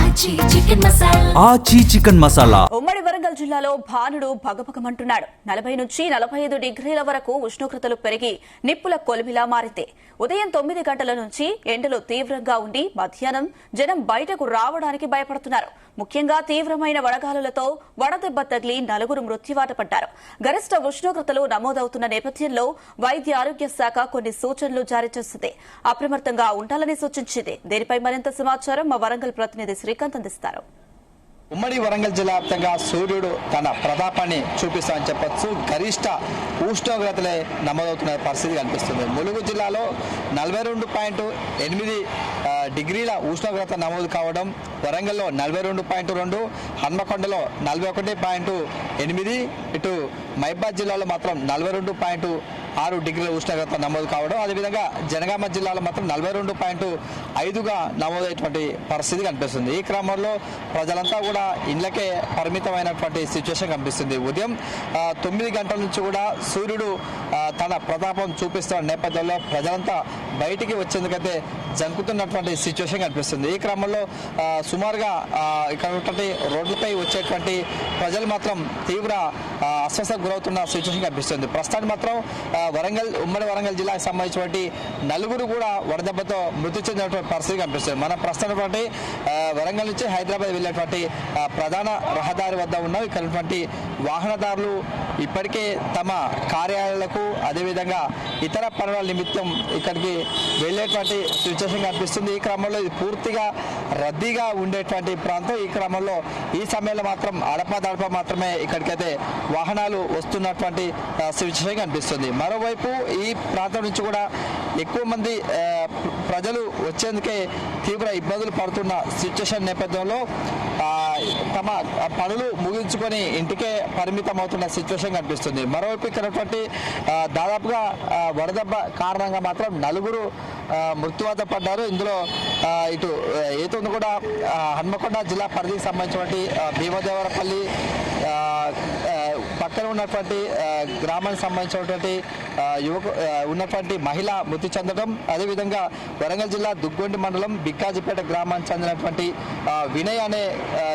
ఆచి చికెన్ మసాలా. ఉమ్మడి వరంగల్ జిల్లాలో భానుడు భగభగమంటున్నాడు. 40 నుంచి 45 డిగ్రీల వరకు ఉష్ణోగ్రతలు పెరిగి నిప్పుల కొలిమిలా మారింది. ఉదయం 9 గంటల నుంచి ఎండలు తీవ్రంగా ఉండి మధ్యాహ్నం జనం బయటకు రావడానికి భయపడుతున్నారు. ముఖ్యంగా తీవ్రమైన వడగాలులతో వడదెబ్బ తగిలి 4 మృత్యువాత పడ్డారు. గరిష్ట ఉష్ణోగ్రతలు నమోదవుతున్న నేపథ్యంలో వైద్య ఆరోగ్య శాఖ కొన్ని సూచనలు జారీ చేసింది. అప్రమత్తంగా ఉండాలని సూచించింది. దీనిపై మరింత సమాచారం మా వరంగల్ ప్రతినిధి శ్రీకాంత్ అందిస్తారు. ఉమ్మడి వరంగల్ జిల్లా వ్యాప్తంగా సూర్యుడు తన ప్రతాపాన్ని చూపిస్తామని చెప్పొచ్చు. గరిష్ట ఉష్ణోగ్రతలే నమోదవుతున్న పరిస్థితి కనిపిస్తుంది. ములుగు జిల్లాలో 42.8 డిగ్రీల ఉష్ణోగ్రత నమోదు కావడం, వరంగల్లో 42.2, హన్మకొండలో 41.8, ఇటు మహబూబాబాద్ జిల్లాలో మాత్రం 42.6 డిగ్రీల ఉష్ణోగ్రత నమోదు కావడం, అదేవిధంగా జనగామ జిల్లాలో మాత్రం 42.5గా నమోదైనటువంటి పరిస్థితి కనిపిస్తుంది. ఈ క్రమంలో ప్రజలంతా కూడా ఇళ్లకే పరిమితమైనటువంటి సిచ్యువేషన్ కనిపిస్తుంది. ఉదయం 9 గంటల నుంచి కూడా సూర్యుడు తన ప్రతాపం చూపిస్తున్న నేపథ్యంలో ప్రజలంతా బయటికి వచ్చేందుకైతే జంకుతున్నటువంటి సిచ్యువేషన్ కనిపిస్తుంది. ఈ క్రమంలో సుమారుగా ఇక్కడ ఉన్నటువంటి రోడ్లపై వచ్చేటువంటి ప్రజలు మాత్రం తీవ్ర అస్వస్థకు గురవుతున్న సిచ్యువేషన్ కనిపిస్తుంది. ప్రస్తుతానికి మాత్రం ఉమ్మడి వరంగల్ జిల్లాకు సంబంధించినటువంటి 4 కూడా వడదెబ్బతో మృతి చెందినటువంటి పరిస్థితి కనిపిస్తుంది. మనం ప్రస్తుతం వరంగల్ నుంచి హైదరాబాద్ వెళ్ళేటువంటి ప్రధాన రహదారి వద్ద ఉన్నాం. ఇక్కడ ఉన్నటువంటి వాహనదారులు ఇప్పటికే తమ కార్యాలయాలకు అదేవిధంగా ఇతర పనుల నిమిత్తం ఇక్కడికి వెళ్ళేటువంటి సిచ్యువేషన్ కనిపిస్తుంది. ఈ క్రమంలో ఇది పూర్తిగా రద్దీగా ఉండేటువంటి ప్రాంతం. ఈ క్రమంలో ఈ సమయంలో మాత్రం అడపదడప మాత్రమే ఇక్కడికైతే వాహనాలు వస్తున్నటువంటి సిచ్యువేషన్ కనిపిస్తుంది. మరోవైపు ఈ ప్రాంతం నుంచి కూడా ఎక్కువ మంది ప్రజలు వచ్చేందుకే తీవ్ర ఇబ్బందులు పడుతున్న సిచ్యువేషన్ నేపథ్యంలో తమ పనులు ముగించుకొని ఇంటికే పరిమితం అవుతున్న సిచ్యువేషన్ కనిపిస్తుంది. మరోవైపు ఇక్కడ దాదాపుగా వడదెబ్బ కారణంగా మాత్రం 4 మృత్యువాత పడ్డారు. ఇందులో ఇటు ఏతుంది కూడా హన్మకొండ జిల్లా పరిధికి సంబంధించినటువంటి భీమదేవరపల్లి పక్కన ఉన్నటువంటి గ్రామానికి సంబంధించినటువంటి ఉన్నటువంటి మహిళ మృతి చెందడం, అదేవిధంగా వరంగల్ జిల్లా దుగ్గొండి మండలం బిక్కాజిపేట గ్రామానికి చెందినటువంటి వినయ్ అనే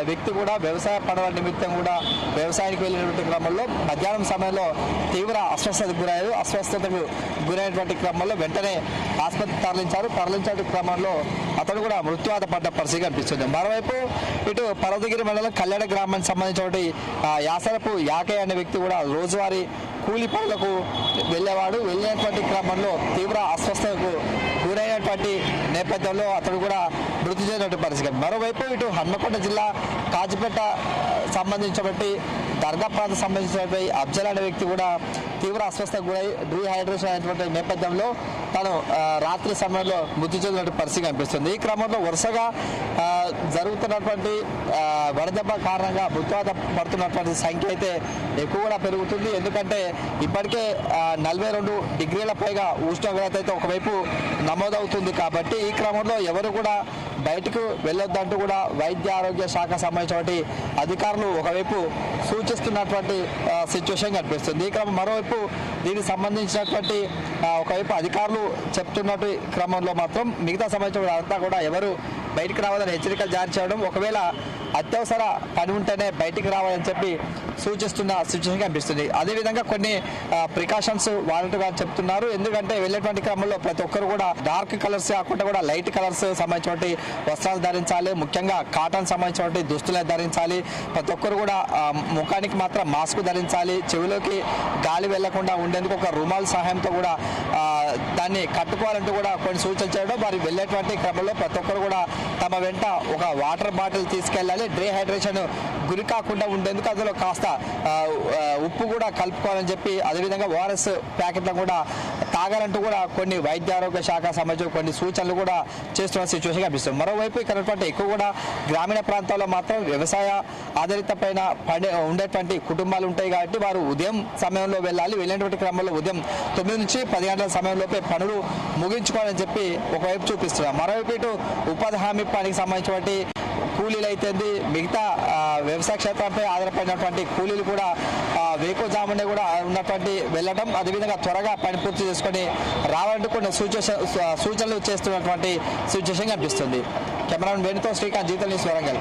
వ్యక్తి కూడా వ్యవసాయ పనుల నిమిత్తం కూడా వ్యవసాయానికి వెళ్ళినటువంటి క్రమంలో మధ్యాహ్నం సమయంలో తీవ్ర అస్వస్థతకు గురైనటువంటి క్రమంలో వెంటనే ఆసుపత్రికి తరలించే క్రమంలో అతడు కూడా మృత్యువాత పడ్డ పరిస్థితి కనిపిస్తుంది. మరోవైపు ఇటు పర్వతగిరి మండలం కళ్యాణ గ్రామానికి సంబంధించినటువంటి యాసరపు యాకయ్య అనే వ్యక్తి కూడా రోజువారీ కూలి పనులకు వెళ్ళినటువంటి క్రమంలో తీవ్ర అస్వస్థతకు గురైనటువంటి నేపథ్యంలో అతడు కూడా మృతి చెందినటువంటి పరిస్థితి. మరోవైపు ఇటు హన్మకొండ జిల్లా కాజిపేట సంబంధించినటువంటి దర్గా ప్రాంతం సంబంధించినటువంటి అఫ్జల్ అనే వ్యక్తి కూడా తీవ్ర అస్వస్థతకు గురై డీహైడ్రేషన్ అయినటువంటి నేపథ్యంలో తను రాత్రి సమయంలో మృతి చెందినటువంటి పరిస్థితి కనిపిస్తుంది. ఈ క్రమంలో వరుసగా జరుగుతున్నటువంటి వడదెబ్బ కారణంగా మృత్యువాత పడుతున్నటువంటి సంఖ్య అయితే ఎక్కువ కూడా పెరుగుతుంది. ఎందుకంటే ఇప్పటికే 42 డిగ్రీల పైగా ఉష్ణోగ్రత అయితే ఒకవైపు నమోదవుతుంది. కాబట్టి ఈ క్రమంలో ఎవరు కూడా బయటకు వెళ్ళొద్దంటూ కూడా వైద్య ఆరోగ్య శాఖ సంబంధించినటువంటి అధికారులు ఒకవైపు సూచిస్తున్నటువంటి సిచ్యువేషన్ కనిపిస్తుంది. ఈ క్రమం మరోవైపు దీనికి సంబంధించినటువంటి ఒకవైపు అధికారులు చెప్తున్నటువంటి క్రమంలో మాత్రం మిగతా సంబంధించిన అంతా కూడా ఎవరు బయటికి రావాలని హెచ్చరికలు జారీ చేయడం, ఒకవేళ అత్యవసర పని ఉంటేనే బయటికి రావాలని చెప్పి సూచిస్తున్న సిచ్యువేషన్ కనిపిస్తుంది. అదేవిధంగా కొన్ని ప్రికాషన్స్ వాలంటీర్ గారు చెప్తున్నారు. ఎందుకంటే వెళ్ళేటువంటి క్రమంలో ప్రతి ఒక్కరు కూడా డార్క్ కలర్స్ కాకుండా కూడా లైట్ కలర్స్ సంబంధించినటువంటి వస్త్రాలు ధరించాలి. ముఖ్యంగా కాటన్ సంబంధించినటువంటి దుస్తులు ధరించాలి. ప్రతి ఒక్కరు కూడా ముఖానికి మాత్రం మాస్క్ ధరించాలి. చెవిలోకి గాలి వెళ్లకుండా ఉండేందుకు ఒక రుమాల్ సహాయంతో కూడా దాన్ని కట్టుకోవాలంటూ కూడా కొన్ని సూచనలు చేయడం, వారి వెళ్ళేటువంటి క్రమంలో ప్రతి ఒక్కరు కూడా తమ వెంట ఒక వాటర్ బాటిల్ తీసుకెళ్లాలి. డీహైడ్రేషన్ గురి కాకుండా ఉండేందుకు అందులో కాస్త ఉప్పు కూడా కలుపుకోవాలని చెప్పి, అదేవిధంగా ఓఆర్ఎస్ ప్యాకెట్లను కూడా తాగాలంటూ కూడా కొన్ని వైద్య ఆరోగ్య శాఖ సంబంధించిన కొన్ని సూచనలు కూడా చేస్తున్న సిచ్యువేషన్ కనిపిస్తుంది. మరోవైపు ఇక్కడ ఎక్కువ కూడా గ్రామీణ ప్రాంతాల్లో మాత్రం వ్యవసాయ ఆధారిత పైన ఉండేటువంటి కుటుంబాలు ఉంటాయి. కాబట్టి వారు ఉదయం సమయంలో వెళ్ళినటువంటి క్రమంలో ఉదయం 9 నుంచి 10 గంటల సమయంలోపే పనులు ముగించుకోవాలని చెప్పి ఒకవైపు చూపిస్తున్నారు. మరోవైపు ఇటు ఉపాధి హామీ పనికి సంబంధించినటువంటి కూలీలు అయితే మిగతా వ్యవసాయ క్షేత్రంపై ఆధారపడినటువంటి కూలీలు కూడా వేకుజామునే కూడా ఉన్నటువంటి వెళ్ళటం, అదేవిధంగా త్వరగా పని పూర్తి చేసుకొని రావాలంటూ కొన్ని సూచనలు చేస్తున్నటువంటి సిచ్యువేషన్ కనిపిస్తుంది. కెమెరామెన్ వేణుతో శ్రీకాంత్, జీవితం న్యూస్, వరంగల్.